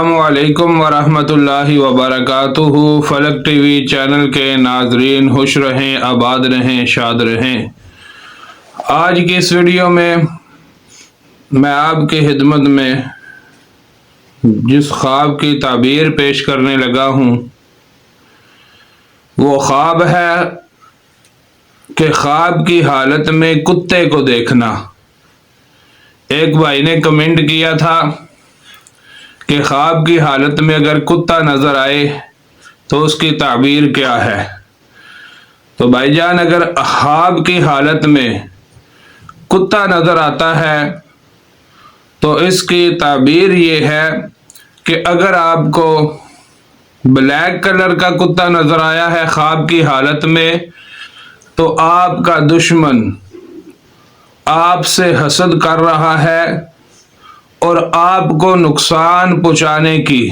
السلام علیکم ورحمۃ اللہ وبرکاتہ۔ فلک ٹی وی چینل کے ناظرین خوش رہیں، آباد رہیں، شاد رہیں۔ آج کی اس ویڈیو میں آپ کی خدمت میں جس خواب کی تعبیر پیش کرنے لگا ہوں وہ خواب ہے کہ خواب کی حالت میں کتے کو دیکھنا۔ ایک بھائی نے کمنٹ کیا تھا کہ خواب کی حالت میں اگر کتا نظر آئے تو اس کی تعبیر کیا ہے؟ تو بھائی جان، اگر خواب کی حالت میں کتا نظر آتا ہے تو اس کی تعبیر یہ ہے کہ اگر آپ کو بلیک کلر کا کتا نظر آیا ہے خواب کی حالت میں تو آپ کا دشمن آپ سے حسد کر رہا ہے اور آپ کو نقصان پہنچانے کی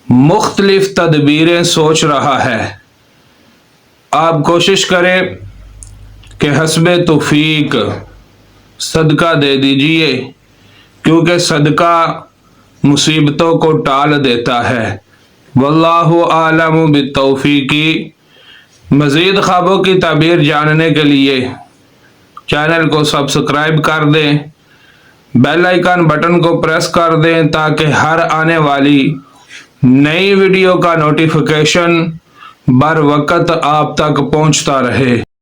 مختلف تدبیریں سوچ رہا ہے۔ آپ کوشش کریں کہ حسب توفیق صدقہ دے دیجئے، کیونکہ صدقہ مصیبتوں کو ٹال دیتا ہے۔ واللہ اعلم بالتوفیق۔ مزید خوابوں کی تعبیر جاننے کے لیے چینل کو سبسکرائب کر دیں، بیل آئیکن بٹن کو پریس کر دیں تاکہ ہر آنے والی نئی ویڈیو کا نوٹیفیکیشن بر وقت آپ تک پہنچتا رہے۔